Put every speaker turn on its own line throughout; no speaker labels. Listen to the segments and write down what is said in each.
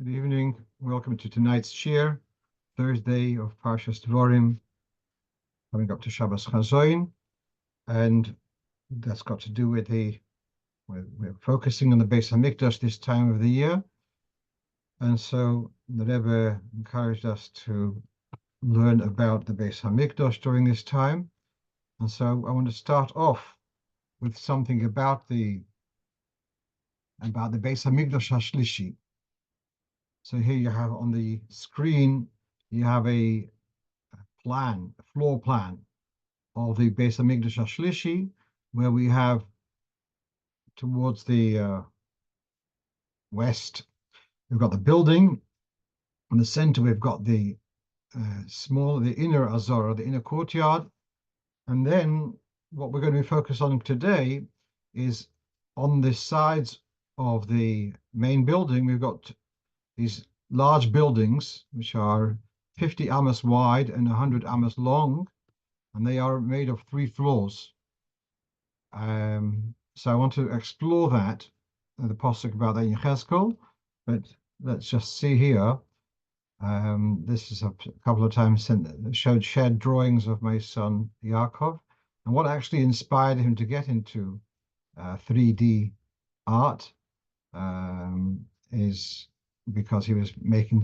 Good evening. Welcome to tonight's shir, Thursday of Parshas Dvorim, coming up to Shabbos Chazoin, and that's got to do with we're focusing on the Beis Hamikdash this time of the year, and so the Rebbe encouraged us to learn about the Beis Hamikdash during this time, and so I want to start off with something about the Beis Hamikdash Hashlishi. So here you have on the screen, you have a floor plan of the Beis Hamikdash Hashlishi, where we have towards the west, we've got the building. In the center, we've got the inner Azora, the inner courtyard. And then what we're going to be focused on today is on the sides of the main building, we've got these large buildings, which are 50 amos wide and 100 amos long, and they are made of 3 floors. So I want to explore that, the pasuk about that in Yechezkel, but let's just see here. This is a couple of times showed shared drawings of my son Yaakov, and what actually inspired him to get into 3D art is because he was making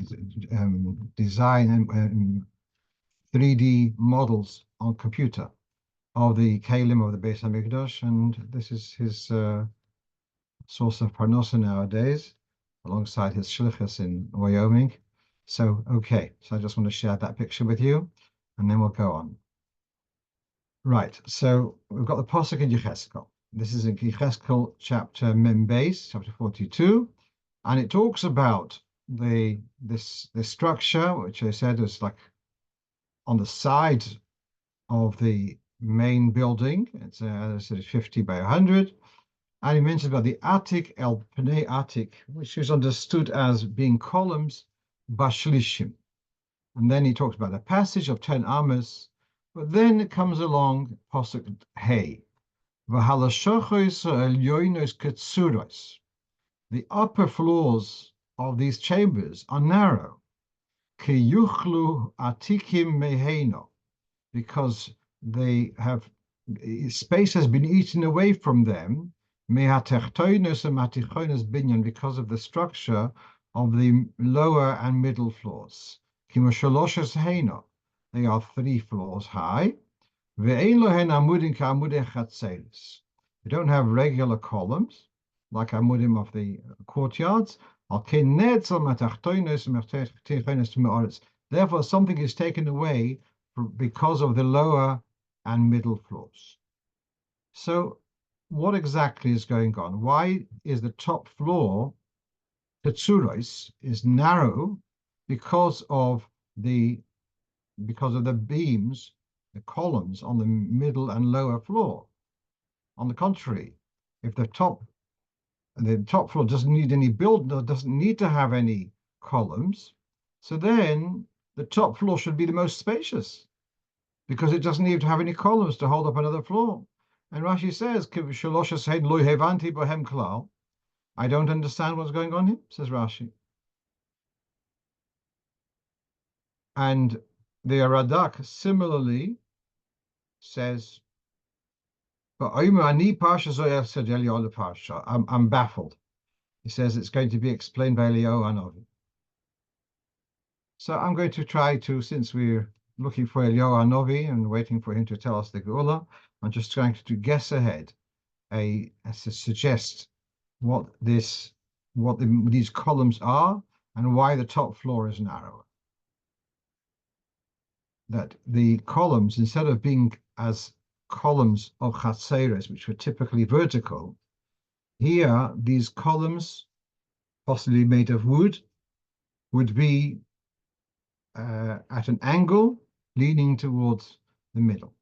design and 3D models on computer of the Kalim of the Beis Hamikdash, and this is his source of parnosa nowadays, alongside his shlichus in Wyoming. So, okay, so I just want to share that picture with you, and then we'll go on. Right, so we've got the pasuk in Yechezkel. This is in Yechezkel chapter Mem Beis, chapter 42, and it talks about this structure, which I said is like on the side of the main building. It's as I said, 50 by 100, and he mentions about the Atik el Pnei Atik, which is understood as being columns Bashlishim. And then he talks about a passage of 10 amos, but then it comes along pasuk Hey, v'halashochos elyonos ketsuros. The upper floors of these chambers are narrow, kiyuchlu atikim meheno, because they have space has been eaten away from them, mehatechtonos and matichonos binyan, because of the structure of the lower and middle floors. Kimosholoshes heino, they are 3 floors high. Ve'ein lohen amudim ka'amudei chatzelis. They don't have regular columns like amudim of the courtyards. Therefore, something is taken away because of the lower and middle floors. So what exactly is going on? Why is the top floor, Tetsuros, is narrow? Because of the beams, the columns on the middle and lower floor. On the contrary, if the top floor doesn't need any doesn't need to have any columns, so then the top floor should be the most spacious, because it doesn't need to have any columns to hold up another floor. And Rashi says, I don't understand what's going on here, says Rashi. And the Radak similarly says, I'm baffled. He says it's going to be explained by Eliyahu Hanavi. So I'm going to try to, since we're looking for Eliyahu Hanavi and waiting for him to tell us the Geula, I'm just trying to guess ahead, to suggest what these columns are and why the top floor is narrower. That the columns, instead of being as columns of chatzeres, which were typically vertical, here these columns, possibly made of wood, would be at an angle leaning towards the middle.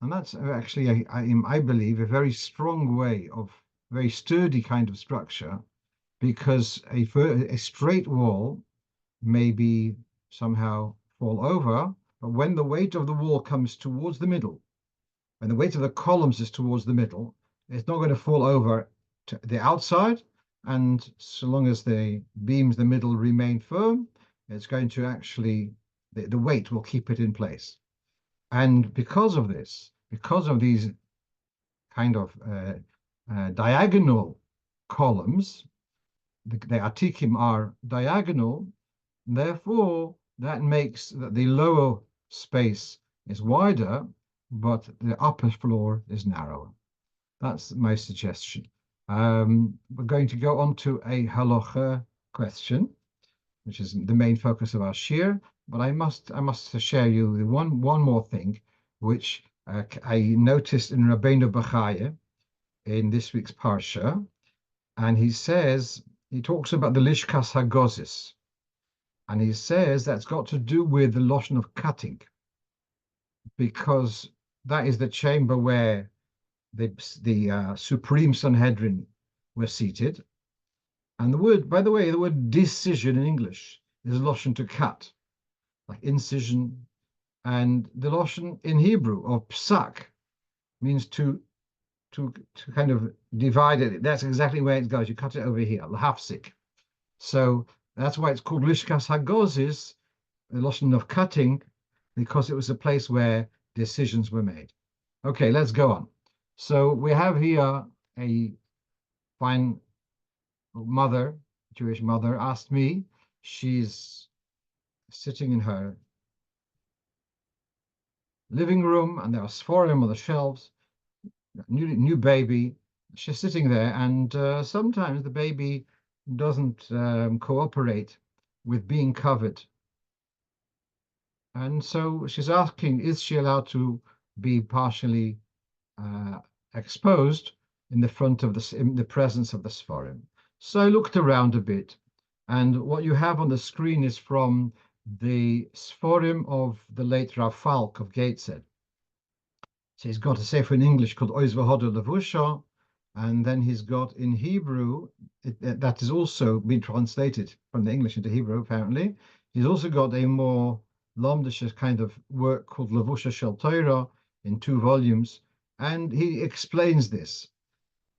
And that's actually, I believe, a very strong way of, very sturdy kind of structure, because a straight wall may be somehow fall over, but when the weight of the wall comes towards the middle, when the weight of the columns is towards the middle, it's not going to fall over to the outside, and so long as the beams in the middle remain firm, it's going to actually, the weight will keep it in place. And because of this, because of these kind of diagonal columns, the atikim are diagonal, therefore that makes that the lower space is wider, but the upper floor is narrower. That's my suggestion. We're going to go on to a halacha question, which is the main focus of our shir. But I must share you one more thing, which I noticed in Rabbeinu Bachaya in this week's parsha, and he talks about the lishkas hagozis, and he says that's got to do with the lotion of cutting, because that is the chamber where the Supreme Sanhedrin were seated. And the word, by the way, the word decision in English is loshon to cut, like incision. And the loshon in Hebrew of psak means to kind of divide it. That's exactly where it goes. You cut it over here, lahafsik. So that's why it's called lishkas hagozis, the loshon of cutting, because it was a place where decisions were made. Okay, let's go on. So we have here a fine mother, Jewish mother, asked me. She's sitting in her living room, and there are sforim on the shelves. New baby. She's sitting there, and sometimes the baby doesn't cooperate with being covered. And so she's asking, is she allowed to be partially exposed in the front of in the presence of the Sforim? So I looked around a bit, and what you have on the screen is from the Sforim of the late Rav Falk of Gateshead. So he's got a sefer in English called Oz V'Hoda Levusha, and then he's got in Hebrew, that has also been translated from the English into Hebrew, apparently. He's also got a more Lomdish kind of work called Levusha Shel Torah in 2 volumes, and he explains this.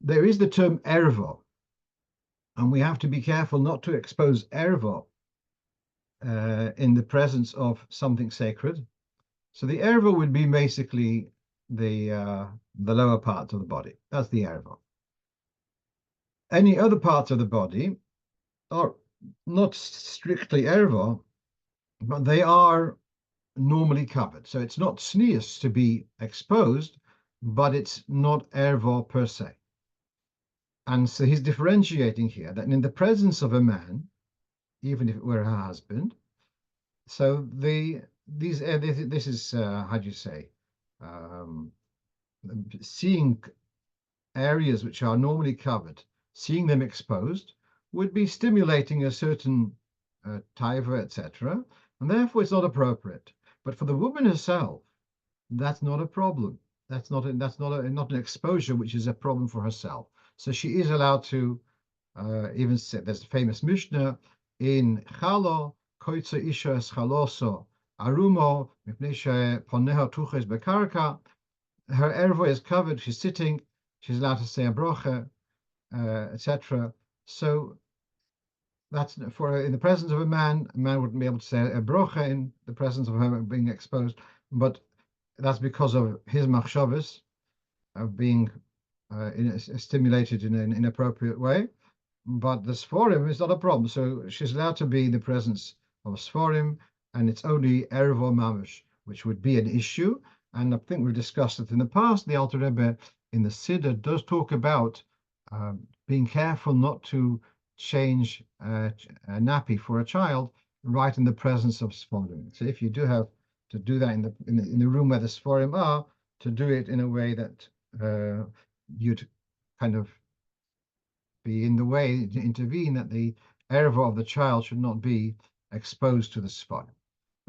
There is the term erva, and we have to be careful not to expose erva in the presence of something sacred. So the erva would be basically the lower part of the body. That's the erva. Any other parts of the body are not strictly erva, but they are normally covered. So it's not sneas to be exposed, but it's not erva per se. And so he's differentiating here that in the presence of a man, even if it were her husband, so this is how do you say, seeing areas which are normally covered, seeing them exposed would be stimulating a certain taiva, etc., and therefore it's not appropriate. But for the woman herself, that's not a problem. That's not an exposure which is a problem for herself. So she is allowed to even say, there's a famous Mishnah in Chalo, Koitza Isha es Chaloso, Arumo, Mipnei Poneha Tuches Bekarka. Her erva is covered, she's sitting, she's allowed to say a brocha, etc. So that's for in the presence of a man wouldn't be able to say a brocha in the presence of her being exposed, but that's because of his machshavas of being stimulated in an inappropriate way. But the Sforim is not a problem. So she's allowed to be in the presence of Sforim, and it's only Ervo Mamish, which would be an issue. And I think we've discussed it in the past. The Alter Rebbe in the Siddur does talk about being careful not to change a nappy for a child right in the presence of Sforim. So if you do have to do that in the room where the Sforim are, to do it in a way that you'd kind of be in the way to intervene, that the erva of the child should not be exposed to the spot.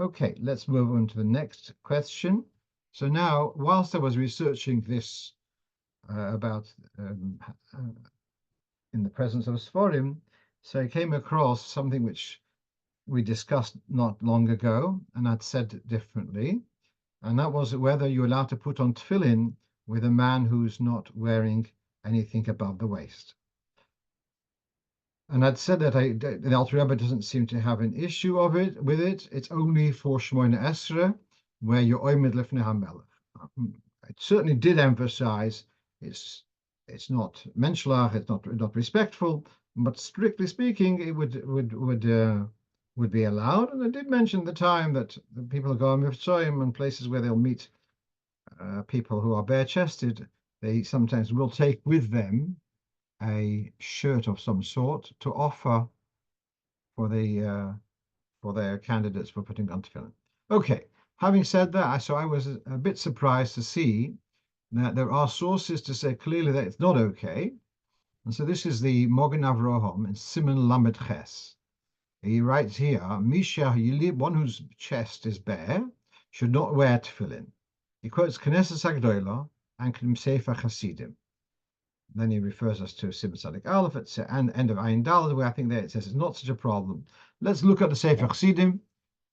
Okay, let's move on to the next question. So now, whilst I was researching this about in the presence of Sforim, so I came across something which we discussed not long ago, and I'd said differently, and that was whether you're allowed to put on tefillin with a man who's not wearing anything above the waist. And I'd said that the Alter Rebbe doesn't seem to have an issue with it. It's only for Shmoyne Esrei, where you're Oimid Lifnei HaMelech. It certainly did emphasize it's it's not menschlach, it's not respectful, but strictly speaking, it would be allowed. And I did mention the time that the people go on Mitzrayim and places where they'll meet people who are bare-chested. They sometimes will take with them a shirt of some sort to offer for their candidates for putting on tefillin. Okay, having said that, so I was a bit surprised to see that there are sources to say clearly that it's not okay. And so this is the Mogen Avraham in Siman Lamed Ches. He writes here, Misha Yilib, one whose chest is bare, should not wear tefillin. He quotes Knesset Hagdolah and K'nim Sefer Hasidim. Then he refers us to Siman Tzadik Aleph and end of Ayin Daled, where I think there it says it's not such a problem. Let's look at the Sefer Chassidim.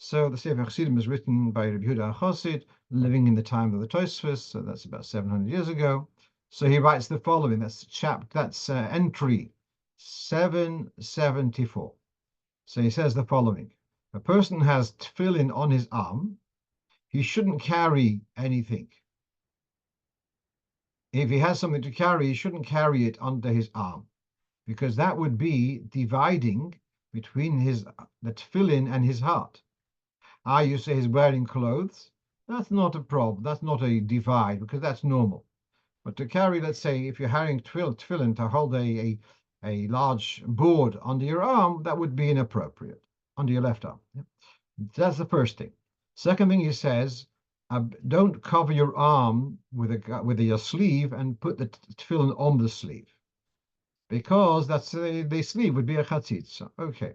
So the Sefer Chassidim is written by Rabbi Yehuda Chassid, living in the time of the Tosfos, so that's about 700 years ago. So he writes the following. That's entry 774. So he says the following: a person has tefillin on his arm, he shouldn't carry anything. If he has something to carry, he shouldn't carry it under his arm, because that would be dividing between the tefillin and his heart. You say he's wearing clothes. That's not a problem. That's not a divide, because that's normal. But to carry, let's say, if you're carrying tefillin to hold a large board under your arm, that would be inappropriate, under your left arm. That's the first thing. Second thing he says, don't cover your arm with your sleeve and put the tefillin on the sleeve, because that's the sleeve would be a chatzitza. Okay.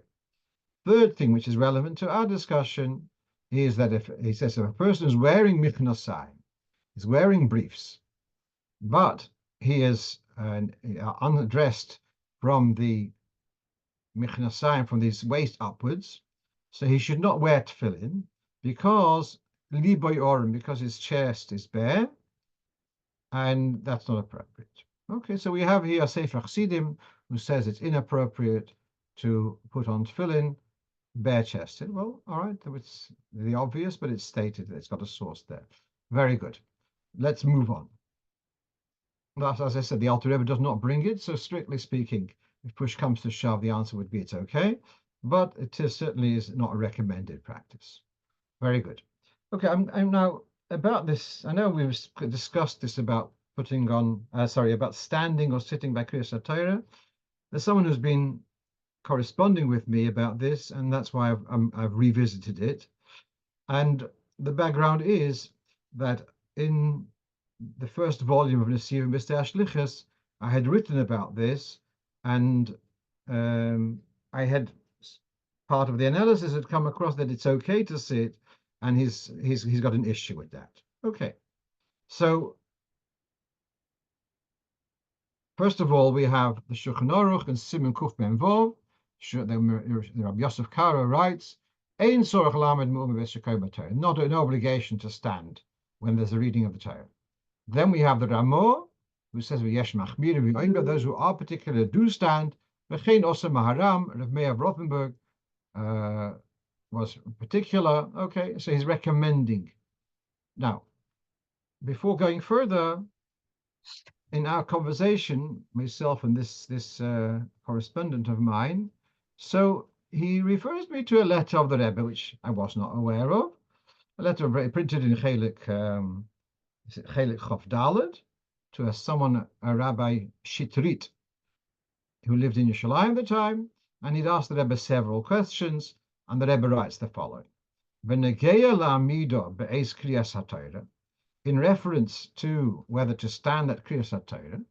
Third thing, which is relevant to our discussion, is that if a person is wearing michnasayim, is wearing briefs, but he is undressed from the michnasayim, from his waist upwards, so he should not wear tefillin, because liboy orim, because his chest is bare, and that's not appropriate. Okay, so we have here Sefer Chassidim, who says it's inappropriate to put on tefillin bare-chested. Well, all right, it's the obvious, but it's stated that it's got a source there. Very good. Let's move on. As I said, the Alter Rebbe does not bring it, so strictly speaking, if push comes to shove, the answer would be it's okay, but it certainly is not a recommended practice. Very good. Okay, I'm now about this. I know we've discussed this about about standing or sitting by Kriyas HaTorah. There's someone who's been corresponding with me about this, and that's why I've revisited it. And the background is that in the first volume of Nesivim B'Stei HaShlichus, I had written about this, and I had part of the analysis had come across that it's okay to sit, and he's got an issue with that. Okay, so first of all, we have the Shulchan Aruch and Siman Kuf Ben Vov. Rabbi Yosef Karo writes, "Ein sorach lamed mu'um b'shekay b'Torah." Not an obligation to stand when there's a reading of the Torah. Then we have the Ramah, who says, "V'yesh machmir v'yoinba." Those who are particular do stand. V'chein osem maharam. Rav Meir of Rothenburg was particular. Okay, so he's recommending. Now, before going further, in our conversation, myself and this correspondent of mine, so he refers me to a letter of the Rebbe, which I was not aware of, a letter printed in Chelik Chof Daled, to a Rabbi Shitrit, who lived in Yerushalayim at the time, and he'd asked the Rebbe several questions, and the Rebbe writes the following: "V'negeya la'amido be'ez kriyas haTorah," in reference to whether to stand at Kriyas HaTorah,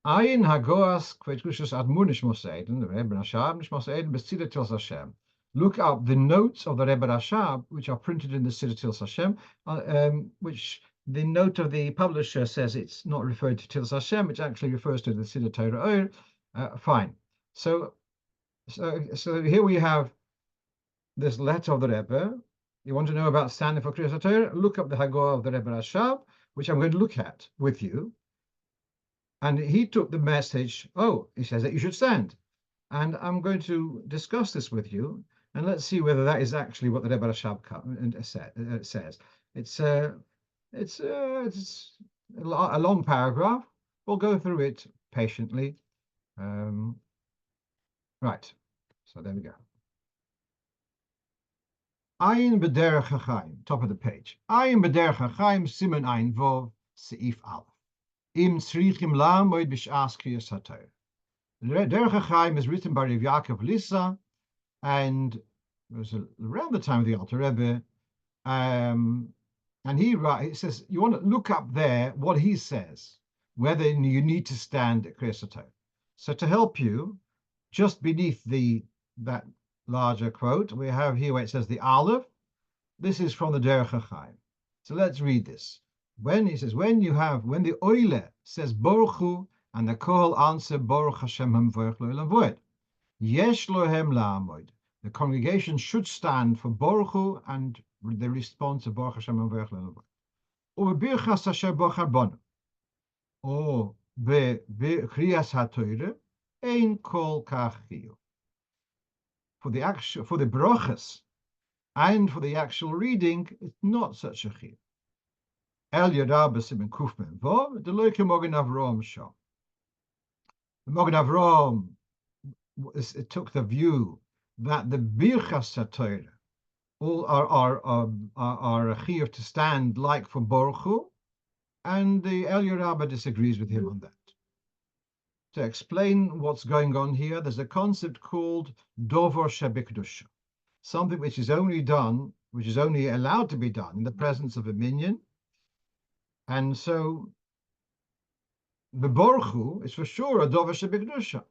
Ayin Hagoas Kvetushus Admur Nishmos Eden, the Rebbe Rashab Nishmos Eden, B'Siddur Tils Hashem. Look up the notes of the Rebbe Rashab, which are printed in the Siddur Tils Hashem, which the note of the publisher says it's not referred to Tils Hashem, which actually refers to the Siddur Torah Oir. Fine. So here we have this letter of the Rebbe. You want to know about standing for Kriyas HaTorah? Look up the Haggadah of the Rebbe Rashab, which I'm going to look at with you. And he took the message, he says that you should stand. And I'm going to discuss this with you, and let's see whether that is actually what the Rebbe Rashab says. It's it's a long paragraph. We'll go through it patiently. Um, right. So there we go. Ayin b'derech hachaim, top of the page. Ayin b'derech hachaim, siman ayin vov, seif aleph. Im tzrichim la'amoid b'sh'as kriyas haTorah. Derech hachaim is written by Rav Yaakov Lissa, and it was around the time of the Alter Rebbe. And he says, you want to look up there what he says, whether you need to stand at Kriyas haTorah. So to help you, just beneath that larger quote, we have here where it says the Aleph. This is from the Derech HaChaim. So let's read this. When he says, when the Oile says Baruch Hu, and the Kohol answer Baruch Hashem Hamvoich Lo'elam Voed, Yesh Lohem La'amod. The congregation should stand for Baruch Hu and the response of Baruch Hashem Hamvoich Lo'elam Voed. Or Birchas Asher Bochar Bonu. Or Kriyas HaTorah Ein Kol Kach Chiyuv. For the brachas and for the actual reading, it's not such a chiyuv. El Yerabah Simen Kufmen Vov, the Loike Mogen Avrom Shom. The Mogen Avrom it took the view that the Birchas HaTorah all are a chiyuv to stand like for Baruch Hu, and the El Yerabah disagrees with him on that. To explain what's going on here, there's a concept called Dovor Shebikdusha, something which is only allowed to be done in the presence of a minyan. And so the Baruch Hu is for sure a Dovor Shebikdusha.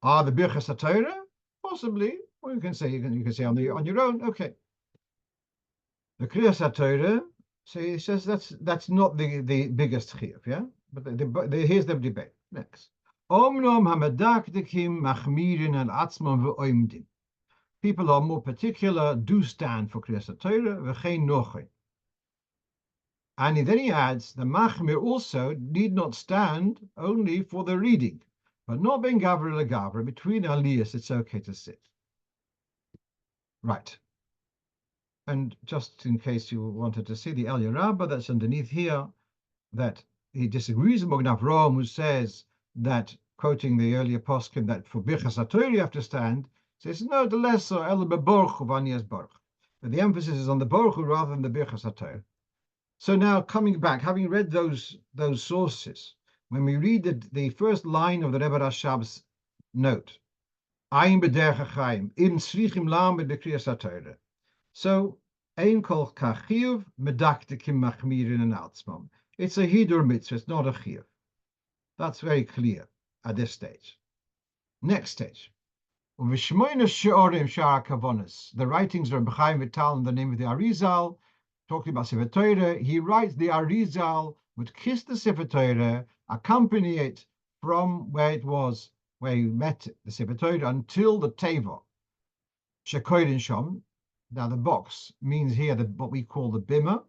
Are the Birchas HaTorah? Possibly. Or you can say on your own. Okay. The Kriyas HaTorah, so he says that's not the biggest chiyuv, yeah. But here's the debate. Next. Omnom hamadakdikim machmirin al atzmon ve'oimdim. People are more particular, do stand for Kriyas HaTorah, v'chein nochen. And then he adds, the machmir also need not stand only for the reading, but not being gavra legavra. Between aliyas, it's okay to sit. Right. And just in case you wanted to see the El Yerabah that's underneath here, that he disagrees with Mogen Avrom, who says that, quoting the earlier poskim, that for Birchas HaTorah you have to stand, says, no, the lesser El Bebaruch Hu v'Anias Baruch. But the emphasis is on the Baruch Hu rather than the Birchas HaTorah. So now coming back, having read those sources, when we read the first line of the Rebbe Rashab's note, Ayin b'derech hachaim, im tzrichim lamed b'kriyas HaTorah. So, ein kol kachiyuv medaktikim machmirin and altzmam. It's a hidur mitzvah, it's not a chiyuv. That's very clear at this stage. Next stage. V'shmoina she'orim shara kavonis. The writings of Reb Chaim Vital in the name of the Arizal, talking about Sefer Torah, he writes the Arizal would kiss the Sefer Torah, accompany it from where he met the Sefer Torah until the Teva. Shekoyin Shom. Now the box means here what we call the bima.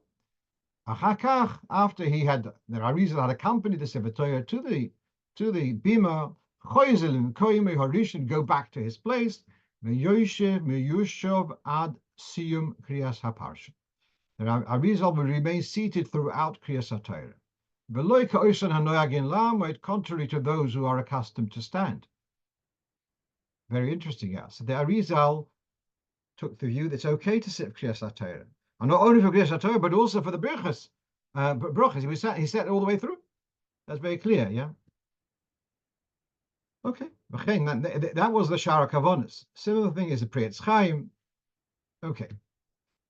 Achakach, after the Arizal had accompanied the Sefer Torah to the bima, Choyzel and Koyim Horishan go back to his place. Meyoshev Meyushov ad siyum kriyas haparsha. The Arizal will remain seated throughout kriyas haTorah. V'loy ka'osan hanoyagin lamoed, contrary to those who are accustomed to stand. Very interesting, yeah. So the Arizal took the view that it's okay to sit for Kriyas HaTorah. And not only for Kriyas HaTorah, but also for the brachas. He sat all the way through. That's very clear, yeah? Okay. That was the Shara Kavonis. Similar thing is the Pri Etz Chaim. Okay.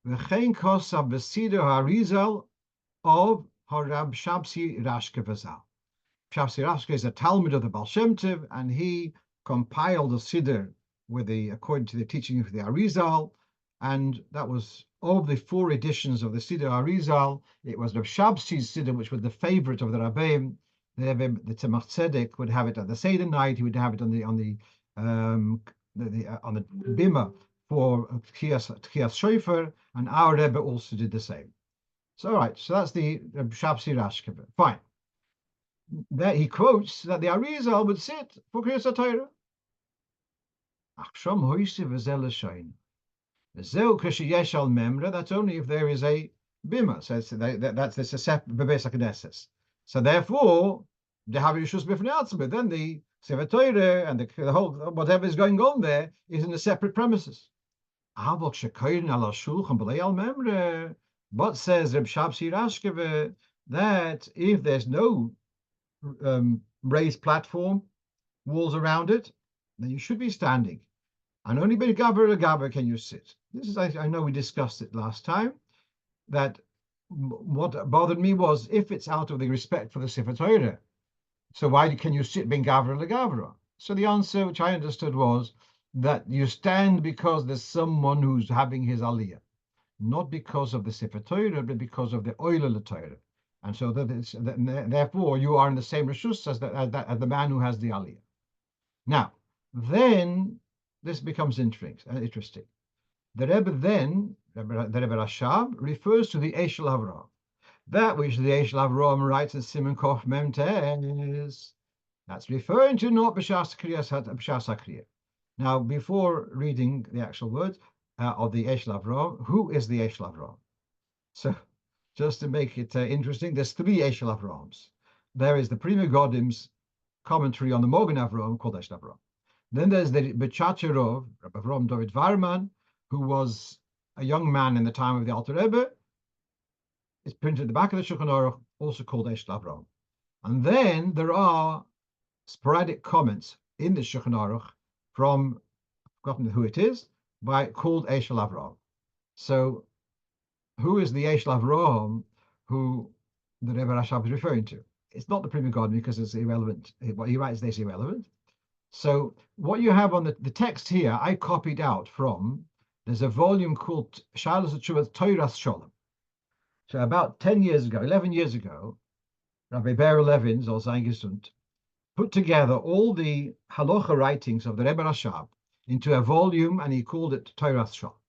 V'chein kosav b'sider ha'arizal of Harab Shabsi Rashke Vazal. Shabsi Rashke is a Talmud of the Baal Shem Tov, and he compiled a siddur according to the teaching of the Arizal, and that was of the 4 editions of the Siddur Arizal. It was Rav Shabsi's Siddur, which was the favorite of the Rabbeim. The Tzemach Tzedek would have it at the Seder night. He would have it on the bima for Tchiyas Shofar, and our Rebbe also did the same. So all right, so that's the Rav Shabsi Rashkeva. Fine. that he quotes that the Arizal would sit for Kriyas HaTorah. That's only if there is a bima. So that's a separate bebes hakneses. So therefore, the havishus b'fnei then the Sefer Torah and the whole whatever is going on there is in a separate premises. But says Reb Shabsi Rashkeve that if there's no raised platform, walls around it, then you should be standing. And only by Gaber can you sit. This is, I know we discussed it last time, that what bothered me was if it's out of the respect for the Sefer Torah, so why can you sit ben Gavra legavra? So the answer, which I understood, was that you stand because there's someone who's having his aliyah, not because of the Sefer Torah, but because of the oil Torah. And so therefore you are in the same reshus as the man who has the aliyah. Now, then this becomes interesting. The Rebbe then, the Rebbe Rashab, refers to the Eshel Avraham. That which the Eshel Avraham writes in Simon Kof Mem Tes. That's referring to not B'shas Kriya. Now, before reading the actual words of the Eshel Avraham, who is the Eshel Avraham? So, just to make it interesting, there's three Eshel Avrahams. There is the Prima Godim's commentary on the Mogen Avraham called Eshel Avraham. Then there's the Bechacherov, Rabbi Avram David Varman, who was a young man in the time of the Alter Rebbe. It's printed at the back of the Shulchan Aruch, also called Eshel Avraham. And then there are sporadic comments in the Shulchan Aruch from, I've forgotten who it is, called Eshel Avraham. So who is the Eshel Avraham who the Rebbe Rashab is referring to? It's not the Prima God because it's irrelevant. What he writes there is irrelevant. So what you have on the text here, I copied out from, there's a volume called Shalos Teshuvah Toras Sholem. So about 10 years ago, 11 years ago, Rabbi Ber Levin, or sein gesund, put together all the halacha writings of the Rebbe Rashab into a volume, and he called it Toras Sholem.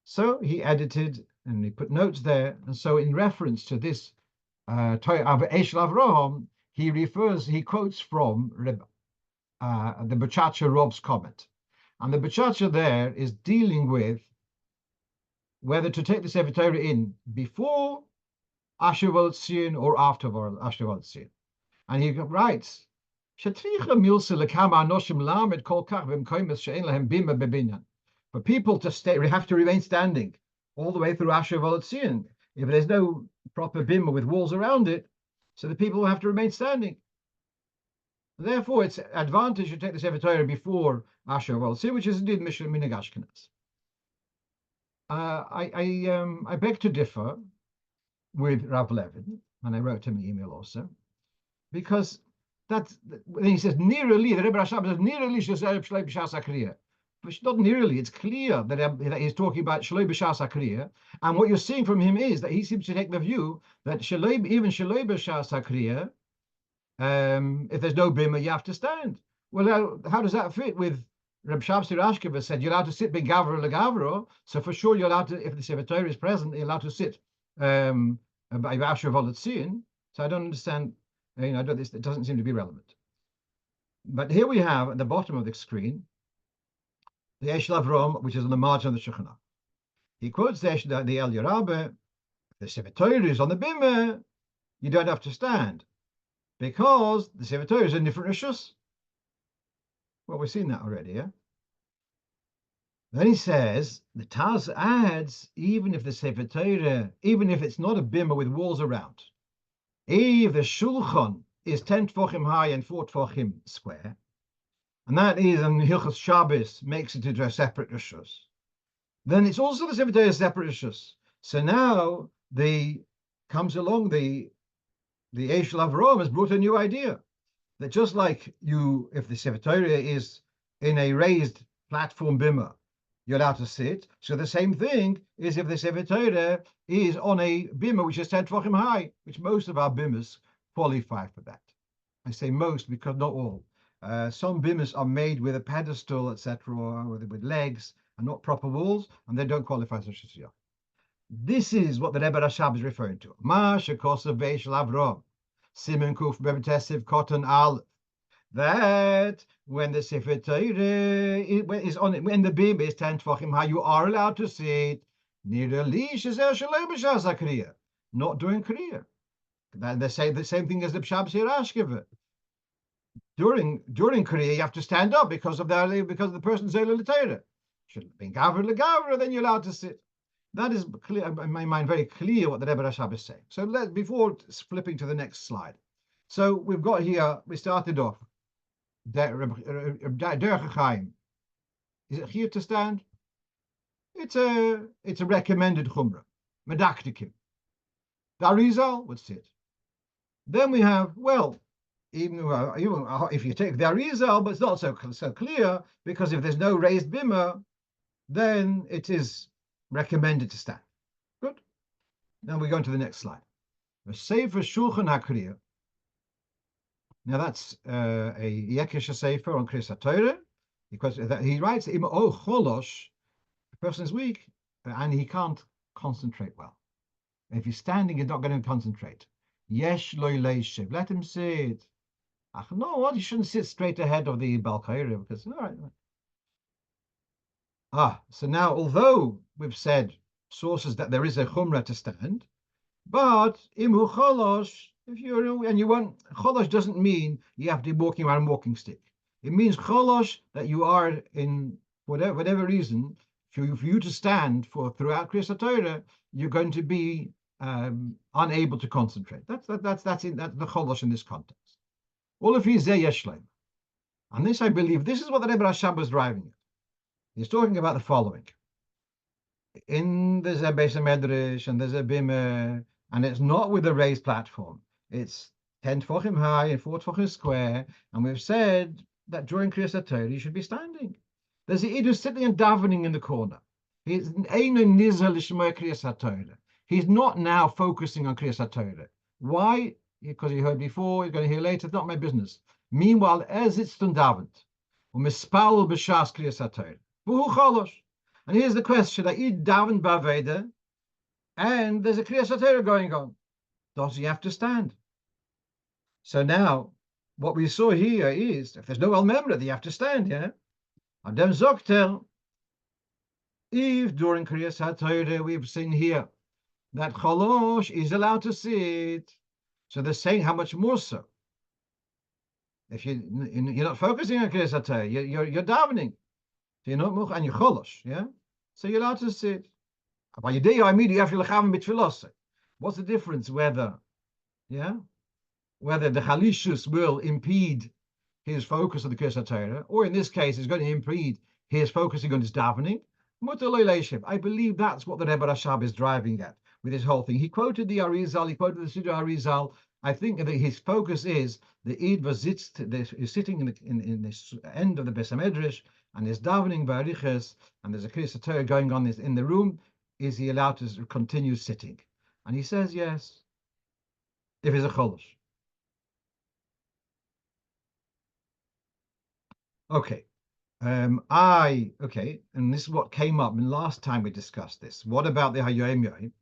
So he edited and he put notes there. And so in reference to this Eshel Avraham, he quotes from the Bechacher Rob's comment. And the Bechacher there is dealing with whether to take the Sefer Torah in before Asher Tzion or after Asher Tzion. And he writes, for people to stay, have to remain standing all the way through Asher Tzion. If there's no proper bima with walls around it, so the people will have to remain standing. Therefore, it's advantage to take the Sefer Torah before Asher Tzion, which is indeed Minhag Ashkenaz. I beg to differ with Rav Levin, and I wrote him an email also, because he says nearly the Rebbe Rashab says nearly Shloi B'Shas HaKriya, but not nearly. It's clear that he's talking about Shloi B'Shas HaKriya, and what you're seeing from him is that he seems to take the view that even Shloi B'Shas HaKriya, if there's no bima, you have to stand. Well, how does that fit with Reb Shabsi Rashkeva said you're allowed to sit begavro legavro, so for sure you're allowed to, if the Sefer Torah is present, you're allowed to sit by Asher Tzion. So I don't understand, it doesn't seem to be relevant. But here we have at the bottom of the screen the Eshel Avraham, which is on the margin of the Shulchan Aruch. He quotes the El Yerabeh, the Sefer Torah is on the bima, you don't have to stand, because the Sefer Torah is in different rishus. Well, we've seen that already, yeah? Then he says, the Taz adds, even if the Sefer Torah, even if it's not a bima with walls around, if the Shulchan is 10 tefachim high and 4 tefachim square, and that is, and Hilchos Shabbos makes it into a separate rishus, then it's also the Sefer Torah separate rishus. So now comes along the Eshel Avraham has brought a new idea. That just like if the Sefer Torah is in a raised platform bima, you're allowed to sit. So the same thing is if the Sefer Torah is on a bima which is 10 tefachim high, which most of our bimas qualify for that. I say most because not all. Some bimas are made with a pedestal, etc., or with legs and not proper walls, and they don't qualify as a shasiyah. This is what the Rebbe Rashab is referring to. Ma shekosav Eshel Avraham. Simon Kuf Bebetesiv Cotton Al, that when the Sefer Torah is on it, when the Bim is 10 Tvachim, how you are allowed to see it, near the Lish is Kriya, not during Kriya. They say the same thing as the Pshabs Hirashkiva. During Kriya, you have to stand up because of the person's Zayla L'Torah. Should have been Gavra L'Gavra, then you're allowed to sit. That is clear, in my mind, very clear what the Rebbe Rashab is saying. So before flipping to the next slide. So we've got here, we started off, Derech Chaim. Is it here to stand? It's a recommended Chumrah. Medaktikim. The Arizal would sit. Then we have, well, even if you take the Arizal, but it's not so clear, because if there's no raised bimah, then it is recommended to stand. Good. Now we go on to the next slide. A Sefer Shulchan HaKriya. Now that's a Yekish Sefer on Kriyas HaTorah, because he writes, "Oh cholosh," the person is weak and he can't concentrate well. If he's standing, he's not going to concentrate. Yesh lo leishiv. Let him sit. Ach, no, what? You shouldn't sit straight ahead of the Balkaira, because all right. So now, although we've said sources that there is a chumrah to stand, but imu cholosh, if you're and you want cholosh doesn't mean you have to be walking around a walking stick. It means cholosh that you are in whatever reason, for you to stand throughout Kriyas HaTorah, you're going to be unable to concentrate. That's the cholosh in this context. All of you zeh yeshleim, and this I believe this is what the Rebbe Rashab was driving at. He's talking about the following. There's a Beis Medrash and there's a bimah, and it's not with a raised platform. It's 10 tefachim high and 4 tefachim square, and we've said that during Kriyas HaTorah you should be standing. There's the Id who's sitting and davening in the corner. He's not now focusing on Kriyas HaTorah. Why? Because he heard before, he's going to hear later, it's not my business. Meanwhile, as it's done davened, u'mispal b'shas Kriyas HaTorah, v'hu cholosh. And here's the question: I eat daven b'aveda, and there's a Kriyas HaTorah going on. Does he have to stand? So now, what we saw here is, if there's no al memra, you have to stand, yeah? And then Zokter, if during Kriyas HaTorah we've seen here that cholosh is allowed to sit, so they're saying how much more so. If you're not focusing on Kriyas HaTorah, you're davening, so you're not and you're cholosh, yeah. So you're allowed to sit. What's the difference whether the halishus will impede his focus on the Kriyas HaTorah, or in this case, is going to impede his focusing on his davening? I believe that's what the Rebbe Rashab is driving at with his whole thing. He quoted the Arizal, he quoted the Siddur Arizal. I think that his focus is the Eid is sitting in this end of the Beis Medrash, and is davening ba'ariches, and there's a Kriyas HaTorah going on in the room. Is he allowed to continue sitting? And he says yes, if he's a cholosh. Okay. And this is what came up last time we discussed this. What about the Hayom Yom?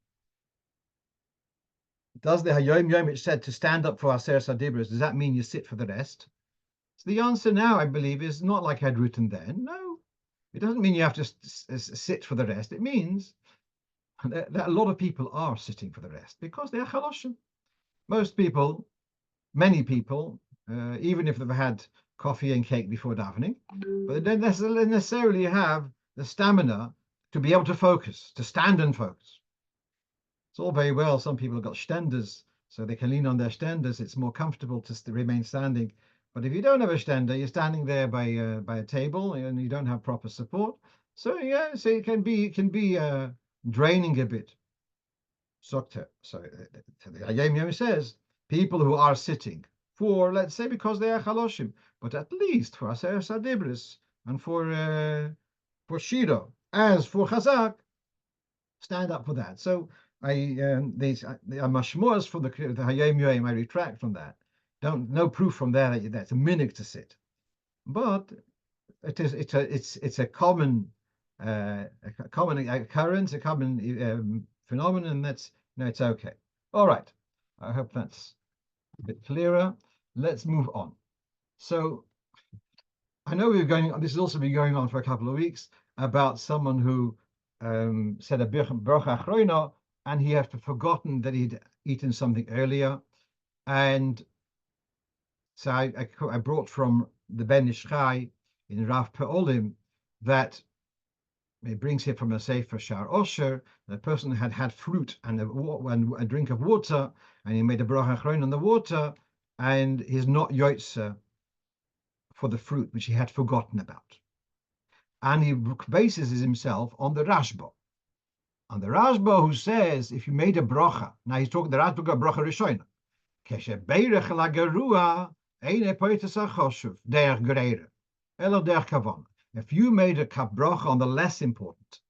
Does the Hayom Yom, which said to stand up for Aseret Hadibros, does that mean you sit for the rest? So the answer now, I believe, is not like I'd written then. No, it doesn't mean you have to sit for the rest. It means that a lot of people are sitting for the rest because they are chaloshim. Many people, even if they've had coffee and cake before davening, but they don't necessarily have the stamina to be able to focus, to stand and focus. It's all very well. Some people have got stenders, so they can lean on their stenders. It's more comfortable to remain standing. But if you don't have a stender, you're standing there by a table and you don't have proper support. So yeah, so it can be draining a bit. So the Hayom Yom says people who are sitting for, let's say, because they are chaloshim, but at least for Aseret Hadibros and for Shiro, as for Chazak, stand up for that. So these are mashmos for the Hayom Yom. I retract from that. No proof from there that that's a minhag to sit, but it's a common occurrence, a common phenomenon. That's it's okay. All right. I hope that's a bit clearer. Let's move on. So I know this has also been going on for a couple of weeks about someone who said a bracha achroina, and he had forgotten that he'd eaten something earlier. And so I brought from the Ben Ish Chai in Rav Pe'olim that it brings here from a Sefer Shar Osher, the person had fruit and a drink of water, and he made a bracha achroina on the water, and he's not yotze for the fruit which he had forgotten about. And he bases himself on the Rashba. On the Rashba, who says if you made a bracha, now he's talking the Rashba got bracha rishoina. Keshe beirech lagerua eine poites achoshuv der greire elo der kavan. If you made a bracha on the less important,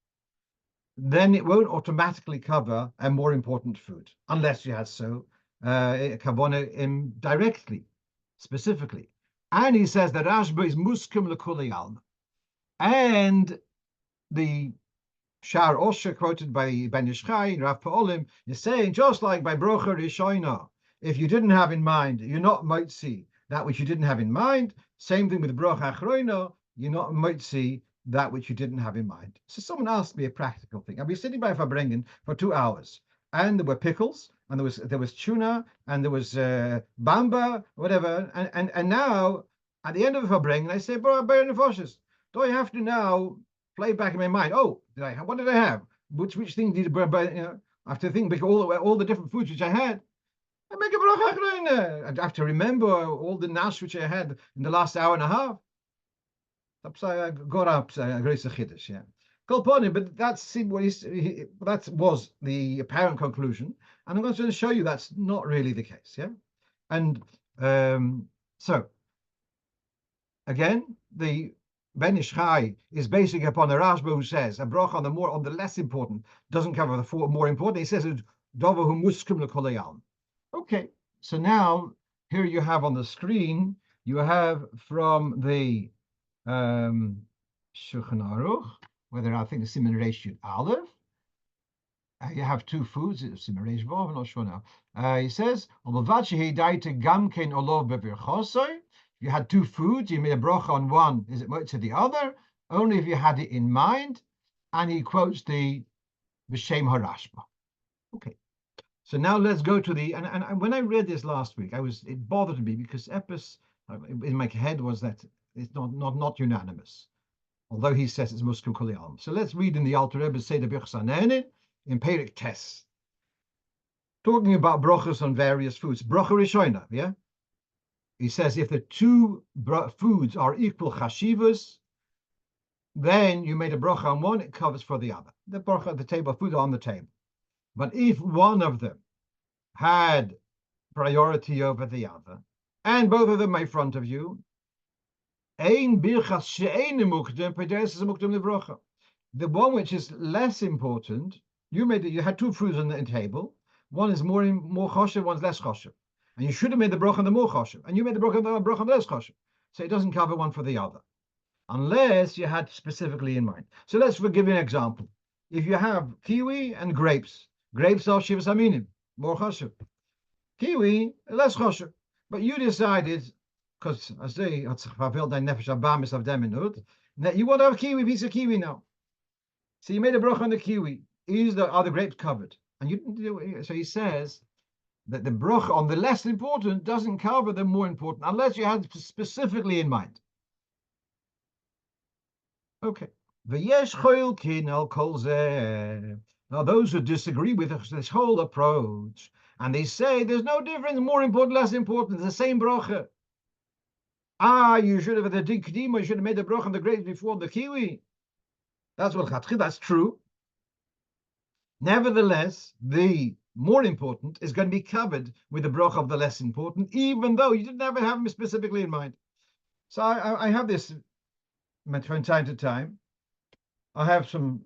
then it won't automatically cover a more important food, unless you had so kavana directly, specifically. And he says that Rashba is muskim lekuli alma. And the Shar Osher, quoted by Ben Ish Chai and Rav Pe'olim, is saying, just like by Brocha Rishoina, if you didn't have in mind, you're not mitzi that which you didn't have in mind. Same thing with Brocha Achroina, you're not mitzi that which you didn't have in mind. So someone asked me a practical thing. I've been sitting by Fabrengen for 2 hours, and there were pickles, and there was tuna, and there was bamba, whatever, and now at the end of the Fabrengen, I say, "Bro, do I have to now play back in my mind? Oh, what did I have? Which thing did I have to think because all the different foods which I had? I make a bracha. I have to remember all the nash which I had in the last hour and a half. Got up grace chiddush, yeah. But that's what that was the apparent conclusion, and I'm going to show you that's not really the case, yeah. And so again, the Ben Ish Chai is basing upon the Rashba, who says a bracha on the less important doesn't cover the more important. He says Dover hu muskim lekolayam. Okay, so now here you have on the screen, you have from the Shulchan Aruch, whether I think the Siman Reish Yud Aleph. You have two foods, Siman Reish Vav, I'm not sure now. He says, you had two foods, you made a bracha on one, is it to the other? Only if you had it in mind. And he quotes the B'Shem HaRashba. Okay, so now let's go to the, and when I read this last week, it bothered me because Epis in my head was that it's not unanimous, although he says it's Muskim Kol Yom. So let's read in the Alter Rebbe Seder B'Chsanenin in Perik Tes, talking about brachas on various foods. Bracha Rishoina, yeah? He says if the two foods are equal chashivas, then you made a bracha on one, it covers for the other. The bracha at the table, food on the table. But if one of them had priority over the other, and both of them are in front of you, the one which is less important, you had two foods on the table. One is more choshev, one's less choshev. And you should have made the bracha on the more choshev, and you made the bracha on the less choshev. So it doesn't cover one for the other, unless you had specifically in mind. So let's give you an example. If you have kiwi and grapes are shivas aminim, more choshev. Kiwi, less choshev. But you decided, because I say, that you want to have piece of kiwi now. So you made a bracha on the kiwi. Are the grapes covered? And you didn't do it. So he says that the bracha on the less important doesn't cover the more important, unless you had specifically in mind. Okay. Now those who disagree with this whole approach, and they say there's no difference, more important, less important, it's the same bracha. You should have had the dikdima, you should have made the bracha on the grapes before the kiwi. That's true. Nevertheless, the more important is going to be covered with the bracha of the less important, even though you didn't have them specifically in mind. So I have this from time to time. I have some